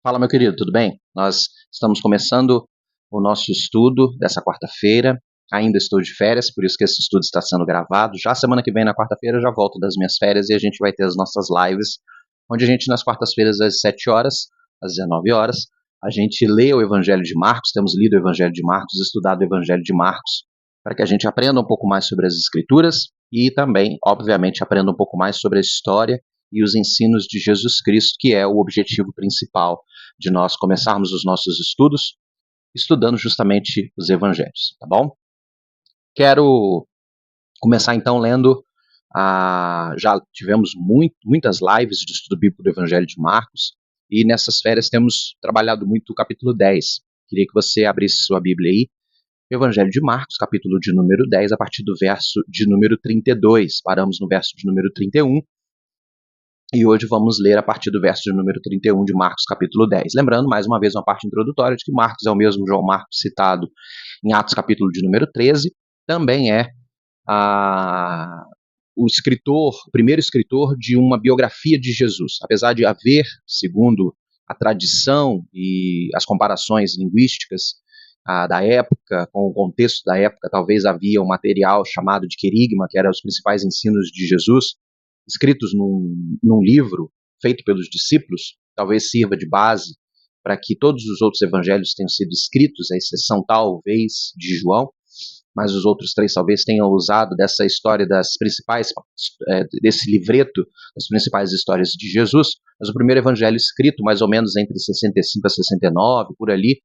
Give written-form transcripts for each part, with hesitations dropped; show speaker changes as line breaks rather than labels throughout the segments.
Fala, meu querido, tudo bem? Nós estamos começando o nosso estudo dessa quarta-feira. Ainda estou de férias, por isso que esse estudo está sendo gravado. Já semana que vem, na quarta-feira, eu já volto das minhas férias e a gente vai ter as nossas lives, onde a gente, nas quartas-feiras, às 7 horas, às 19 horas, a gente lê o Evangelho de Marcos, temos lido o Evangelho de Marcos, estudado o Evangelho de Marcos, para que a gente aprenda um pouco mais sobre as Escrituras e também, obviamente, aprenda um pouco mais sobre a história e os ensinos de Jesus Cristo, que é o objetivo principal de nós começarmos os nossos estudos estudando justamente os evangelhos, tá bom? Quero começar então lendo, já tivemos muitas lives de estudo bíblico do Evangelho de Marcos, e nessas férias temos trabalhado muito o capítulo 10. Queria que você abrisse sua Bíblia aí, Evangelho de Marcos, capítulo de número 10, a partir do verso de número 32. Paramos no verso de número 31, e hoje vamos ler a partir do verso de número 31 de Marcos, capítulo 10. Lembrando, mais uma vez, uma parte introdutória de que Marcos é o mesmo João Marcos citado em Atos, capítulo de número 13. Também é o primeiro escritor de uma biografia de Jesus. Apesar de haver, segundo a tradição e as comparações linguísticas da época, com o contexto da época, talvez havia um material chamado de querigma, que eram os principais ensinos de Jesus, escritos num livro feito pelos discípulos, talvez sirva de base para que todos os outros evangelhos tenham sido escritos, à exceção talvez de João, mas os outros três talvez tenham usado dessa história desse livreto das principais histórias de Jesus. Mas o primeiro evangelho escrito, mais ou menos entre 65 a 69, por ali,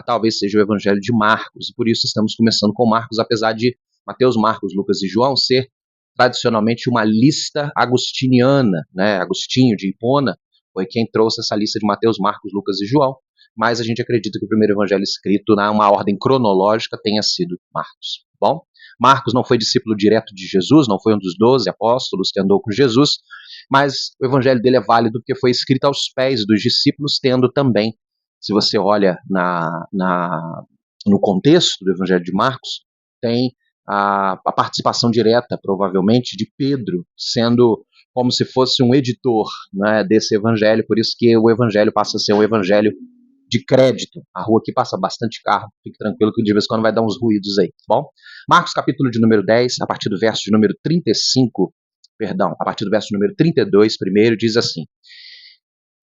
talvez seja o evangelho de Marcos, e por isso estamos começando com Marcos, apesar de Mateus, Marcos, Lucas e João ser tradicionalmente uma lista agostiniana, né? Agostinho de Hipona foi quem trouxe essa lista de Mateus, Marcos, Lucas e João, mas a gente acredita que o primeiro evangelho escrito, numa ordem cronológica, tenha sido Marcos. Bom, Marcos não foi discípulo direto de Jesus, não foi um dos 12 apóstolos que andou com Jesus, mas o evangelho dele é válido porque foi escrito aos pés dos discípulos, tendo também, se você olha no contexto do evangelho de Marcos, tem a participação direta, provavelmente, de Pedro, sendo como se fosse um editor, né, desse evangelho, por isso que o evangelho passa a ser um evangelho de crédito. A rua aqui passa bastante carro, fique tranquilo que de vez em quando vai dar uns ruídos aí, tá bom? Marcos capítulo de número 10, a partir do verso de número 35, a partir do verso de número 32, primeiro, diz assim: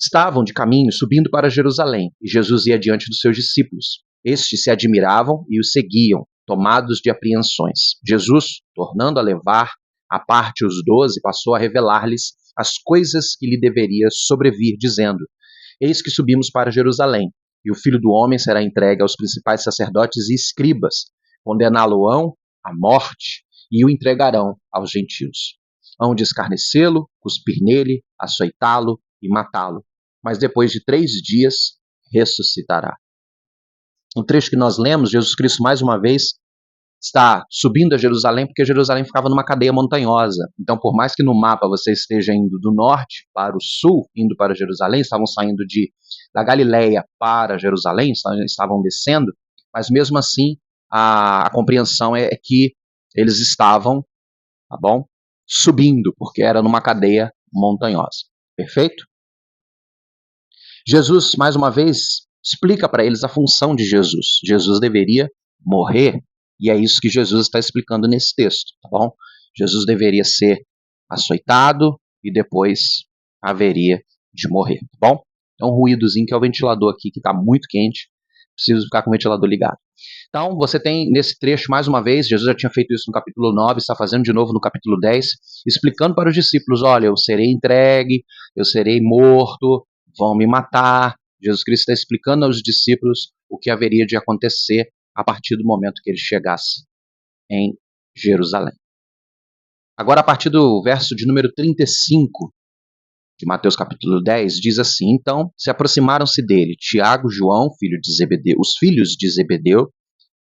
Estavam de caminho subindo para Jerusalém, e Jesus ia diante dos seus discípulos. Estes se admiravam e o seguiam, tomados de apreensões. Jesus, tornando a levar à parte os 12, passou a revelar-lhes as coisas que lhe deveria sobrevir, dizendo: Eis que subimos para Jerusalém, e o Filho do Homem será entregue aos principais sacerdotes e escribas, condená-lo-ão à morte e o entregarão aos gentios. Hão de escarnecê-lo, cuspir nele, açoitá-lo e matá-lo, mas depois de 3 dias ressuscitará. No trecho que nós lemos, Jesus Cristo mais uma vez está subindo a Jerusalém, porque Jerusalém ficava numa cadeia montanhosa. Então, por mais que no mapa você esteja indo do norte para o sul, indo para Jerusalém, estavam saindo da Galileia para Jerusalém, estavam descendo, mas mesmo assim a compreensão é que eles estavam, tá bom, subindo, porque era numa cadeia montanhosa. Perfeito? Jesus, mais uma vez, explica para eles a função de Jesus. Jesus deveria morrer, e é isso que Jesus está explicando nesse texto, tá bom? Jesus deveria ser açoitado e depois haveria de morrer, tá bom? É um ruídozinho que é o ventilador aqui, que está muito quente, preciso ficar com o ventilador ligado. Então, você tem nesse trecho, mais uma vez, Jesus já tinha feito isso no capítulo 9, está fazendo de novo no capítulo 10, explicando para os discípulos: olha, eu serei entregue, eu serei morto, vão me matar. Jesus Cristo está explicando aos discípulos o que haveria de acontecer a partir do momento que ele chegasse em Jerusalém. Agora, a partir do verso de número 35 de Mateus capítulo 10, diz assim: Então se aproximaram-se dele Tiago, João, os filhos de Zebedeu,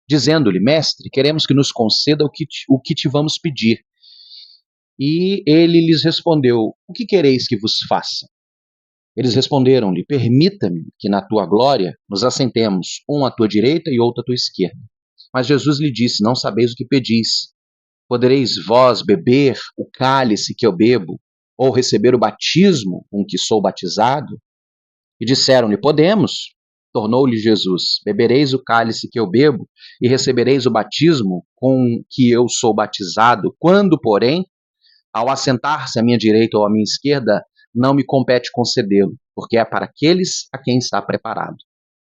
dizendo-lhe: Mestre, queremos que nos conceda o que te vamos pedir. E ele lhes respondeu: O que quereis que vos faça? Eles responderam-lhe: Permita-me que na tua glória nos assentemos, um à tua direita e outro à tua esquerda. Mas Jesus lhe disse: Não sabeis o que pedis. Podereis vós beber o cálice que eu bebo, ou receber o batismo com que sou batizado? E disseram-lhe: podemos. Tornou-lhe Jesus: bebereis o cálice que eu bebo e recebereis o batismo com que eu sou batizado, quando, porém, ao assentar-se à minha direita ou à minha esquerda, não me compete concedê-lo, porque é para aqueles a quem está preparado.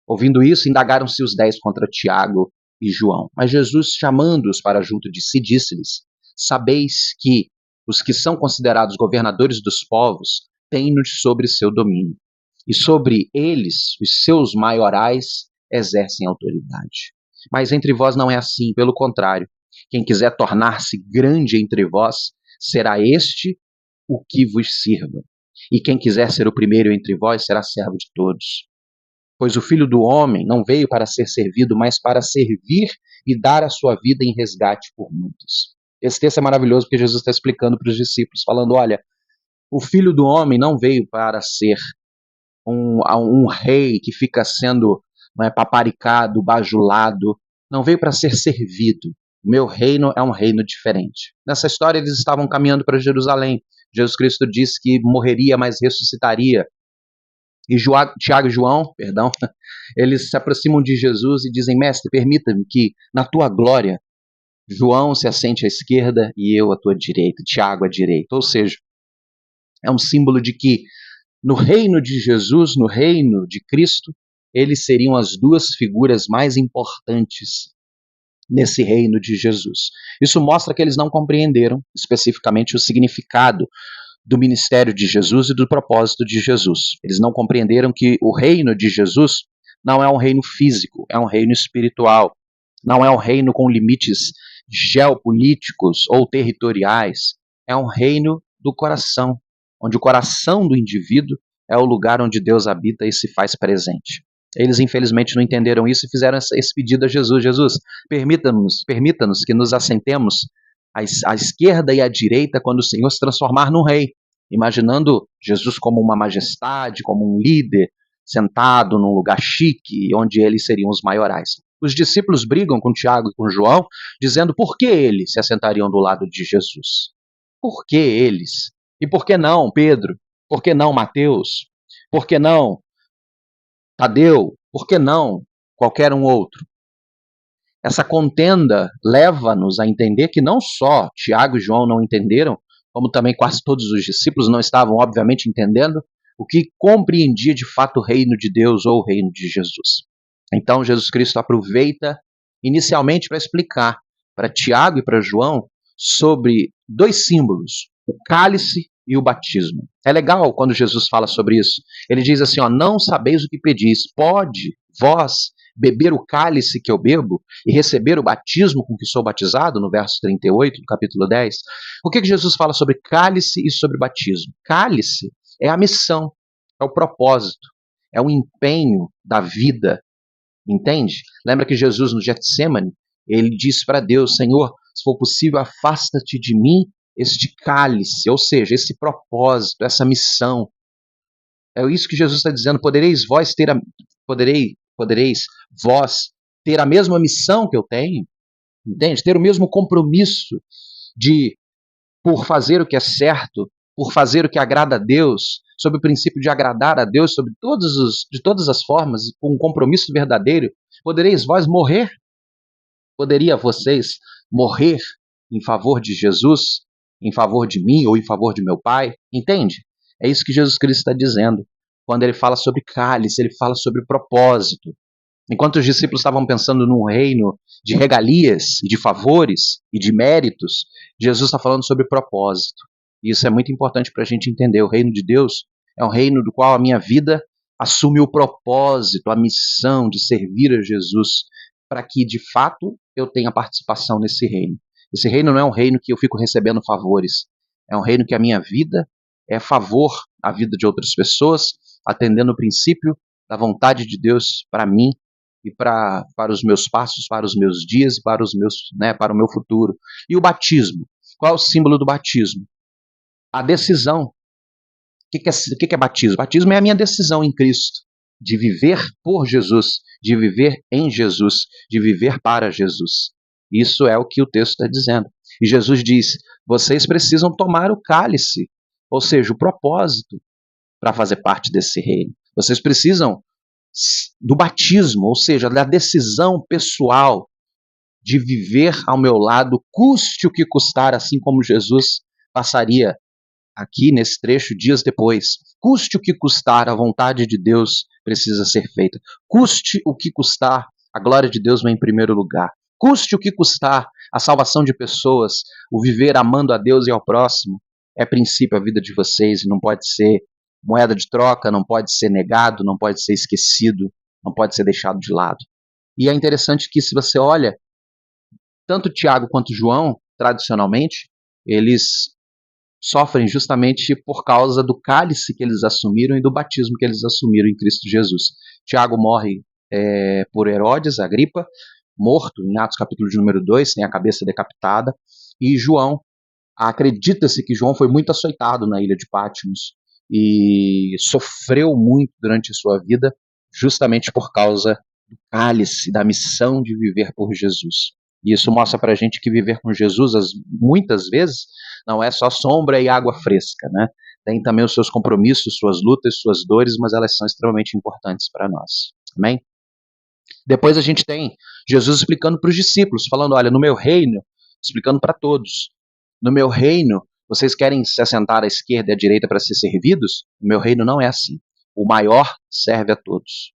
Ouvindo isso, indagaram-se os 10 contra Tiago e João. Mas Jesus, chamando-os para junto de si, disse-lhes: sabeis que os que são considerados governadores dos povos têm-nos sobre seu domínio, e sobre eles, os seus maiorais, exercem autoridade. Mas entre vós não é assim, pelo contrário. Quem quiser tornar-se grande entre vós, será este o que vos sirva. E quem quiser ser o primeiro entre vós, será servo de todos. Pois o Filho do Homem não veio para ser servido, mas para servir e dar a sua vida em resgate por muitos. Esse texto é maravilhoso porque Jesus está explicando para os discípulos, falando: olha, o Filho do Homem não veio para ser um rei que fica sendo paparicado, bajulado, não veio para ser servido. O meu reino é um reino diferente. Nessa história eles estavam caminhando para Jerusalém. Jesus Cristo disse que morreria, mas ressuscitaria. E Tiago e João, eles se aproximam de Jesus e dizem: mestre, permita-me que na tua glória João se assente à esquerda e eu à tua direita, Tiago à direita. Ou seja, é um símbolo de que no reino de Jesus, no reino de Cristo, eles seriam as duas figuras mais importantes nesse reino de Jesus. Isso mostra que eles não compreenderam especificamente o significado do ministério de Jesus e do propósito de Jesus. Eles não compreenderam que o reino de Jesus não é um reino físico, é um reino espiritual. Não é um reino com limites geopolíticos ou territoriais. É um reino do coração, onde o coração do indivíduo é o lugar onde Deus habita e se faz presente. Eles, infelizmente, não entenderam isso e fizeram esse pedido a Jesus. Jesus, permita-nos que nos assentemos à esquerda e à direita quando o Senhor se transformar num rei, imaginando Jesus como uma majestade, como um líder, sentado num lugar chique, onde eles seriam os maiorais. Os discípulos brigam com Tiago e com João, dizendo por que eles se assentariam do lado de Jesus. Por que eles? E por que não Pedro? Por que não Mateus? Por que não Tadeu? Por que não qualquer um outro? Essa contenda leva-nos a entender que não só Tiago e João não entenderam, como também quase todos os discípulos não estavam, obviamente, entendendo o que compreendia de fato o reino de Deus ou o reino de Jesus. Então, Jesus Cristo aproveita inicialmente para explicar para Tiago e para João sobre dois símbolos, o cálice e o batismo. É legal quando Jesus fala sobre isso. Ele diz assim, não sabeis o que pedis, pode vós beber o cálice que eu bebo e receber o batismo com que sou batizado, no verso 38 do capítulo 10. O que Jesus fala sobre cálice e sobre batismo? Cálice é a missão, é o propósito, é o empenho da vida, entende? Lembra que Jesus no Getsemane, ele disse para Deus, Senhor, se for possível, afasta-te de mim este cálice, ou seja, esse propósito, essa missão. É isso que Jesus está dizendo, podereis vós ter a mesma missão que eu tenho, entende? Ter o mesmo compromisso de, por fazer o que é certo, por fazer o que agrada a Deus, sob o princípio de agradar a Deus, de todas as formas, com um compromisso verdadeiro, podereis vós morrer? Poderia vocês morrer em favor de Jesus, em favor de mim ou em favor de meu Pai? Entende? É isso que Jesus Cristo está dizendo. Quando ele fala sobre cálice, ele fala sobre propósito. Enquanto os discípulos estavam pensando num reino de regalias, de favores e de méritos, Jesus está falando sobre propósito. E isso é muito importante para a gente entender. O reino de Deus é um reino do qual a minha vida assume o propósito, a missão de servir a Jesus, para que, de fato, eu tenha participação nesse reino. Esse reino não é um reino que eu fico recebendo favores. É um reino que a minha vida é favor à vida de outras pessoas, atendendo o princípio da vontade de Deus para mim e para os meus passos, para os meus dias e para o meu futuro. E o batismo? Qual é o símbolo do batismo? A decisão. O que é batismo? Batismo é a minha decisão em Cristo, de viver por Jesus, de viver em Jesus, de viver para Jesus. Isso é o que o texto está dizendo. E Jesus diz, vocês precisam tomar o cálice, ou seja, o propósito, para fazer parte desse reino. Vocês precisam do batismo, ou seja, da decisão pessoal de viver ao meu lado, custe o que custar, assim como Jesus passaria aqui nesse trecho dias depois. Custe o que custar, a vontade de Deus precisa ser feita. Custe o que custar, a glória de Deus vem em primeiro lugar. Custe o que custar, a salvação de pessoas, o viver amando a Deus e ao próximo, é princípio a vida de vocês e não pode ser moeda de troca, não pode ser negado, não pode ser esquecido, não pode ser deixado de lado. E é interessante que, se você olha, tanto Tiago quanto João, tradicionalmente, eles sofrem justamente por causa do cálice que eles assumiram e do batismo que eles assumiram em Cristo Jesus. Tiago morre por Herodes, Agripa, morto em Atos capítulo de número 2, tem a cabeça decapitada, e João, acredita-se que João foi muito açoitado na ilha de Patmos e sofreu muito durante a sua vida, justamente por causa do cálice, da missão de viver por Jesus. E isso mostra pra gente que viver com Jesus, muitas vezes, não é só sombra e água fresca, né? Tem também os seus compromissos, suas lutas, suas dores, mas elas são extremamente importantes para nós. Amém? Depois a gente tem Jesus explicando para os discípulos, falando, olha, no meu reino, explicando para todos, no meu reino, vocês querem se assentar à esquerda e à direita para ser servidos? No meu reino não é assim. O maior serve a todos.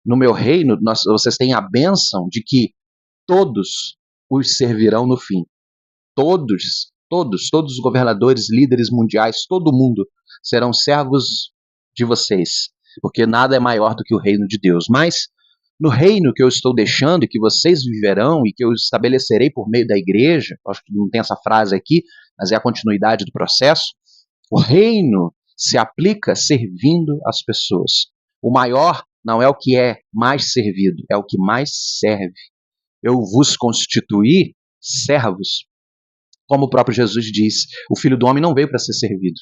No meu reino, vocês têm a bênção de que todos os servirão no fim. Todos os governadores, líderes mundiais, todo mundo serão servos de vocês, porque nada é maior do que o reino de Deus. Mas no reino que eu estou deixando e que vocês viverão e que eu estabelecerei por meio da igreja, acho que não tem essa frase aqui, mas é a continuidade do processo, o reino se aplica servindo as pessoas. O maior não é o que é mais servido, é o que mais serve. Eu vos constituí servos, como o próprio Jesus diz, o Filho do Homem não veio para ser servido,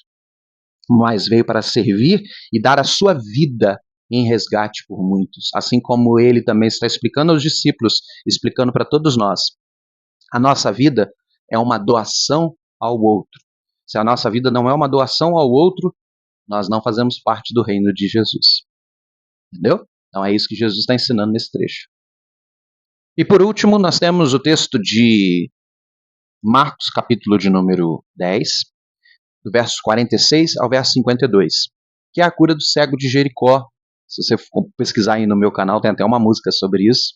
mas veio para servir e dar a sua vida em resgate por muitos. Assim como ele também está explicando aos discípulos, explicando para todos nós. A nossa vida é uma doação ao outro. Se a nossa vida não é uma doação ao outro, nós não fazemos parte do reino de Jesus. Entendeu? Então é isso que Jesus está ensinando nesse trecho. E por último, nós temos o texto de Marcos, capítulo de número 10, do verso 46 ao verso 52, que é a cura do cego de Jericó. Se você pesquisar aí no meu canal, tem até uma música sobre isso,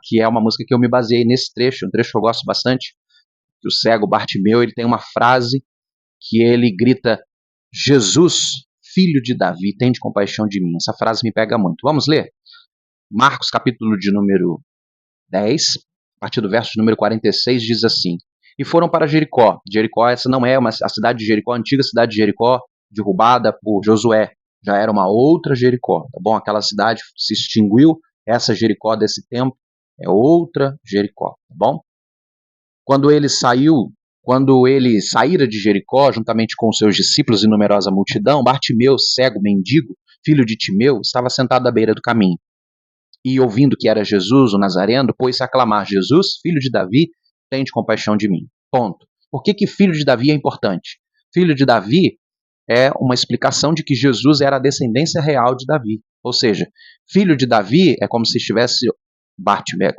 que é uma música que eu me baseei nesse trecho, um trecho que eu gosto bastante, que o cego Bartimeu, ele tem uma frase que ele grita, Jesus, filho de Davi, tende compaixão de mim. Essa frase me pega muito. Vamos ler? Marcos, capítulo de número 10, a partir do verso número 46, diz assim, e foram para Jericó. Jericó, essa não é a cidade de Jericó, a antiga cidade de Jericó, derrubada por Josué. Já era uma outra Jericó, tá bom? Aquela cidade se extinguiu, essa Jericó desse tempo é outra Jericó, tá bom? Quando ele saíra de Jericó, juntamente com seus discípulos e numerosa multidão, Bartimeu, cego, mendigo, filho de Timeu, estava sentado à beira do caminho. E ouvindo que era Jesus, o Nazareno, pôs-se a clamar, Jesus, filho de Davi, tende compaixão de mim. Ponto. Por que filho de Davi é importante? Filho de Davi é uma explicação de que Jesus era a descendência real de Davi. Ou seja, filho de Davi é como se Bartimeu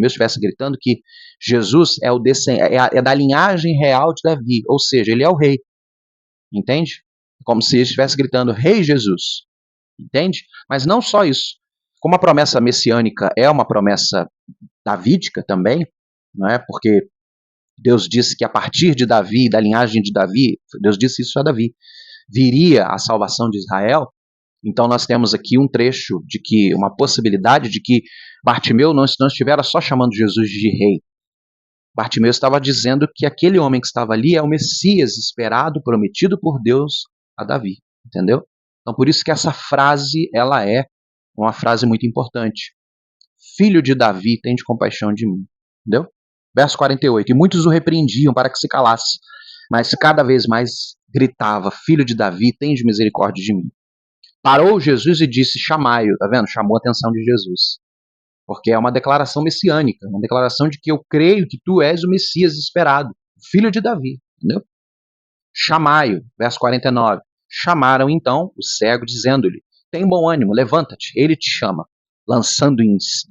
estivesse gritando que Jesus é da linhagem real de Davi, ou seja, ele é o rei. Entende? Como se ele estivesse gritando, Rei Jesus. Entende? Mas não só isso. Como a promessa messiânica é uma promessa davídica também, não é? Porque Deus disse que a partir de Davi, da linhagem de Davi, Deus disse isso a Davi, viria a salvação de Israel. Então nós temos aqui um trecho de que, uma possibilidade de que Bartimeu não estivera só chamando Jesus de rei. Bartimeu estava dizendo que aquele homem que estava ali é o Messias esperado, prometido por Deus a Davi. Entendeu? Então por isso que essa frase, ela é uma frase muito importante. Filho de Davi, tende compaixão de mim. Entendeu? Verso 48. E muitos o repreendiam para que se calasse, mas cada vez mais gritava, Filho de Davi, tende misericórdia de mim. Parou Jesus e disse, chamai-o. Tá vendo? Chamou a atenção de Jesus. Porque é uma declaração messiânica, uma declaração de que eu creio que tu és o Messias esperado, filho de Davi. Entendeu? Chamai-o. Verso 49. Chamaram então o cego, dizendo-lhe: tem bom ânimo, levanta-te, ele te chama. Lançando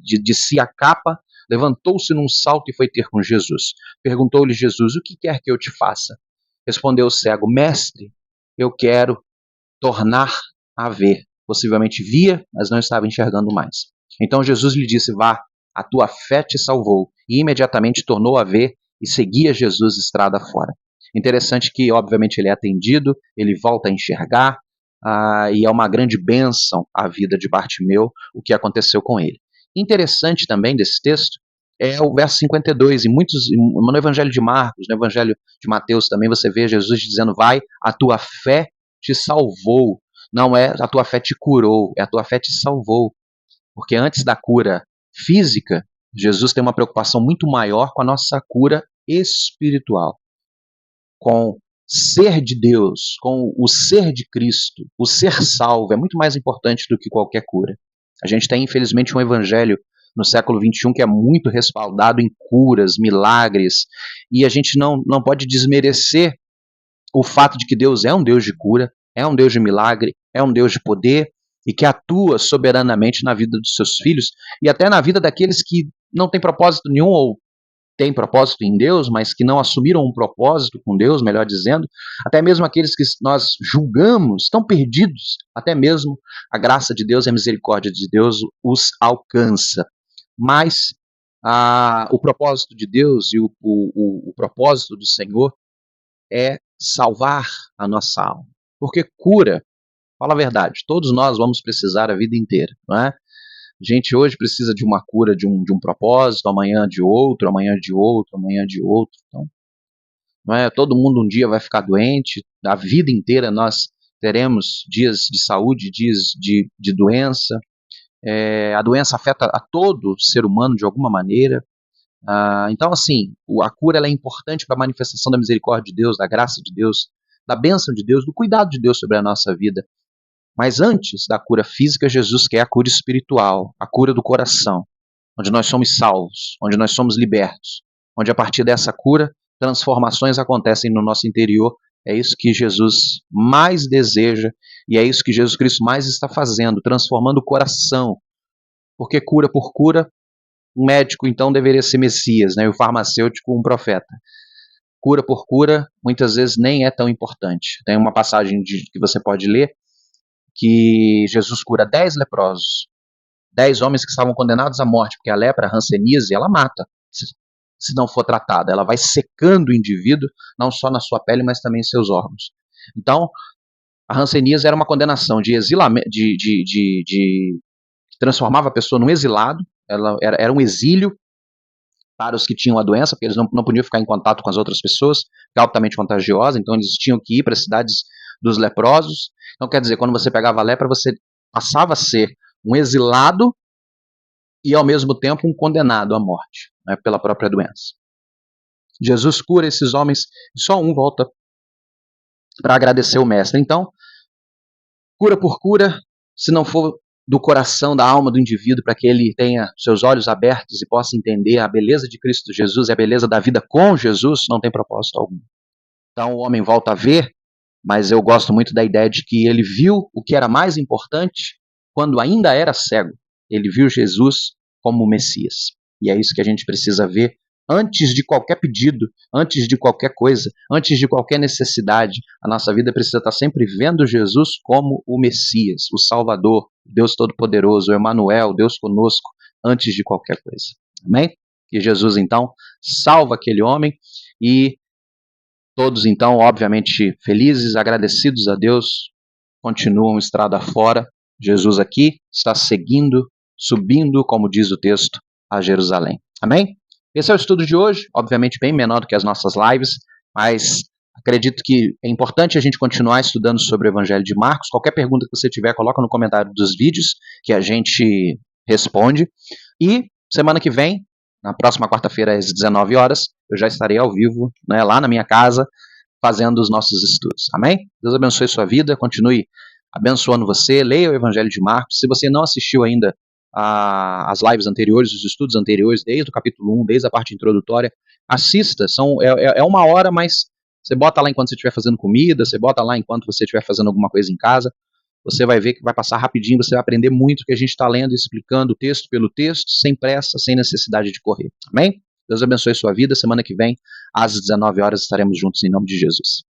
de si a capa, levantou-se num salto e foi ter com Jesus. Perguntou-lhe Jesus: o que quer que eu te faça? Respondeu o cego: mestre, eu quero tornar a ver. Possivelmente via, mas não estava enxergando mais. Então Jesus lhe disse: vá, a tua fé te salvou. E imediatamente tornou a ver e seguia Jesus estrada fora. Interessante que, obviamente, ele é atendido, ele volta a enxergar, e é uma grande bênção a vida de Bartimeu, o que aconteceu com ele. Interessante também desse texto é o verso 52, no Evangelho de Marcos, no Evangelho de Mateus também você vê Jesus dizendo: vai, a tua fé te salvou. Não é a tua fé te curou, é a tua fé te salvou. Porque antes da cura física, Jesus tem uma preocupação muito maior com a nossa cura espiritual, com ser de Deus, com o ser de Cristo, o ser salvo, é muito mais importante do que qualquer cura. A gente tem, infelizmente, um evangelho no século XXI que é muito respaldado em curas, milagres, e a gente não pode desmerecer o fato de que Deus é um Deus de cura, é um Deus de milagre, é um Deus de poder, e que atua soberanamente na vida dos seus filhos, e até na vida daqueles que não têm propósito nenhum, ou têm propósito em Deus, mas que não assumiram um propósito com Deus, melhor dizendo, até mesmo aqueles que nós julgamos estão perdidos, até mesmo a graça de Deus e a misericórdia de Deus os alcança. Mas o propósito de Deus e o propósito do Senhor é salvar a nossa alma. Porque cura, fala a verdade, todos nós vamos precisar a vida inteira, não é? A gente hoje precisa de uma cura de um propósito, amanhã de outro, amanhã de outro, amanhã de outro. Então, não é? Todo mundo um dia vai ficar doente, a vida inteira nós teremos dias de saúde, dias de doença. A doença afeta a todo ser humano de alguma maneira. Então, assim, a cura ela é importante para a manifestação da misericórdia de Deus, da graça de Deus, da bênção de Deus, do cuidado de Deus sobre a nossa vida. Mas antes da cura física, Jesus quer a cura espiritual, a cura do coração, onde nós somos salvos, onde nós somos libertos, onde a partir dessa cura, transformações acontecem no nosso interior. É isso que Jesus mais deseja e é isso que Jesus Cristo mais está fazendo, transformando o coração. Porque cura por cura, o médico então deveria ser Messias, né? E o farmacêutico um profeta. Cura por cura, muitas vezes nem é tão importante. Tem uma passagem que você pode ler, que Jesus cura 10 leprosos, 10 homens que estavam condenados à morte, porque a lepra, a hanseníase, ela mata, se não for tratada. Ela vai secando o indivíduo, não só na sua pele, mas também em seus órgãos. Então, a hanseníase era uma condenação de exilamento, transformava a pessoa num exilado, ela era um exílio para os que tinham a doença, porque eles não podiam ficar em contato com as outras pessoas, que é altamente contagiosa, então eles tinham que ir para as cidades dos leprosos. Então, quer dizer, quando você pegava a lepra, você passava a ser um exilado e, ao mesmo tempo, um condenado à morte, né, pela própria doença. Jesus cura esses homens e só um volta para agradecer o mestre. Então, cura por cura, se não for do coração, da alma do indivíduo, para que ele tenha seus olhos abertos e possa entender a beleza de Cristo Jesus e a beleza da vida com Jesus, não tem propósito algum. Então, o homem volta a ver, mas eu gosto muito da ideia de que ele viu o que era mais importante quando ainda era cego. Ele viu Jesus como o Messias. E é isso que a gente precisa ver antes de qualquer pedido, antes de qualquer coisa, antes de qualquer necessidade. A nossa vida precisa estar sempre vendo Jesus como o Messias, o Salvador, Deus Todo-Poderoso, o Emanuel, Deus conosco, antes de qualquer coisa. Amém? Que Jesus, então, salva aquele homem e todos, então, obviamente, felizes, agradecidos a Deus, continuam estrada fora. Jesus aqui está seguindo, subindo, como diz o texto, a Jerusalém. Amém? Esse é o estudo de hoje, obviamente bem menor do que as nossas lives, mas acredito que é importante a gente continuar estudando sobre o Evangelho de Marcos. Qualquer pergunta que você tiver, coloca no comentário dos vídeos, que a gente responde. E semana que vem, na próxima quarta-feira, às 19 horas, eu já estarei ao vivo, né, lá na minha casa, fazendo os nossos estudos. Amém? Deus abençoe sua vida, continue abençoando você, leia o Evangelho de Marcos. Se você não assistiu ainda as lives anteriores, os estudos anteriores, desde o capítulo 1, desde a parte introdutória, assista. É 1 hora, mas Você bota lá enquanto você estiver fazendo comida, você bota lá enquanto você estiver fazendo alguma coisa em casa, você vai ver que vai passar rapidinho, você vai aprender muito o que a gente está lendo e explicando texto pelo texto, sem pressa, sem necessidade de correr. Amém? Deus abençoe sua vida. Semana que vem, às 19 horas, estaremos juntos em nome de Jesus.